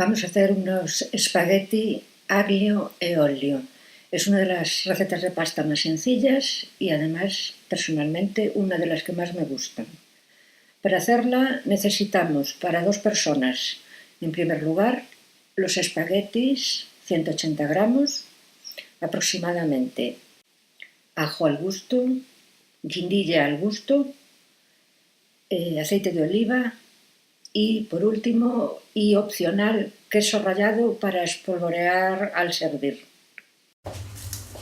Vamos a hacer unos espagueti aglio e olio. Es una de las recetas de pasta más sencillas y además, personalmente, una de las que más me gustan. Para hacerla necesitamos para 2 personas, en primer lugar, los espaguetis, 180 gramos, aproximadamente, ajo al gusto, guindilla al gusto, aceite de oliva y, por último, y opcional, queso rallado para espolvorear al servir.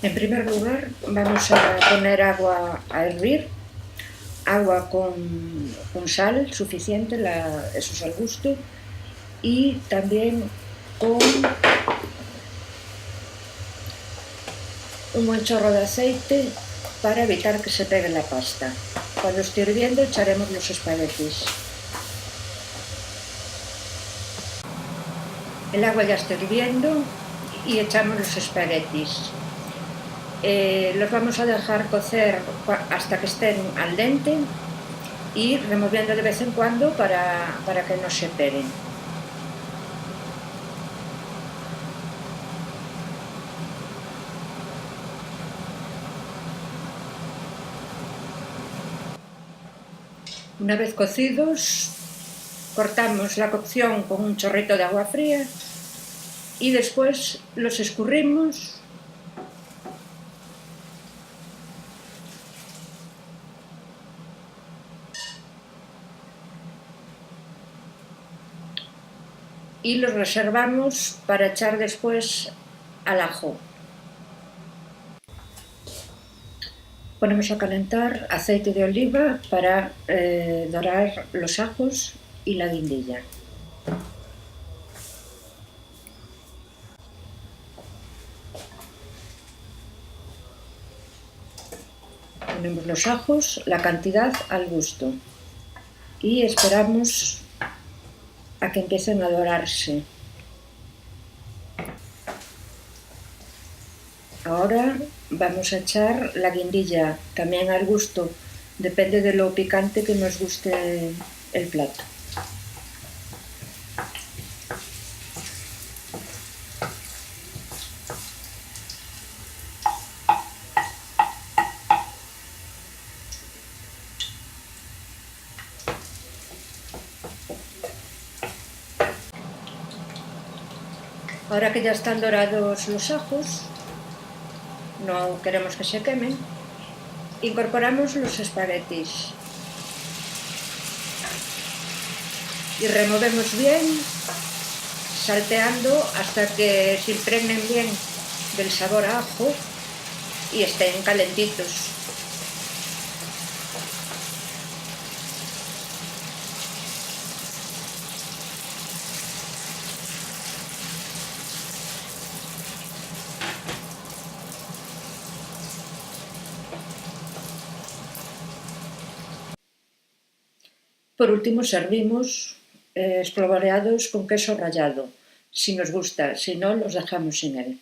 En primer lugar, vamos a poner agua a hervir, agua con sal suficiente, eso es al gusto, y también con un buen chorro de aceite para evitar que se pegue la pasta. Cuando esté hirviendo echaremos los espaguetis. El agua ya está hirviendo y echamos los espaguetis. Los vamos a dejar cocer hasta que estén al dente y removiendo de vez en cuando para que no se peguen. Una vez cocidos, cortamos la cocción con un chorrito de agua fría y después los escurrimos y los reservamos para echar después al ajo. Ponemos a calentar aceite de oliva para dorar los ajos y la guindilla. Ponemos los ajos, la cantidad al gusto y esperamos a que empiecen a dorarse. Ahora vamos a echar la guindilla, también al gusto, depende de lo picante que nos guste el plato. Ahora que ya están dorados los ajos, no queremos que se quemen, incorporamos los espaguetis y removemos bien, salteando hasta que se impregnen bien del sabor a ajo y estén calentitos. Por último servimos espolvoreados con queso rallado, si nos gusta, si no los dejamos sin él.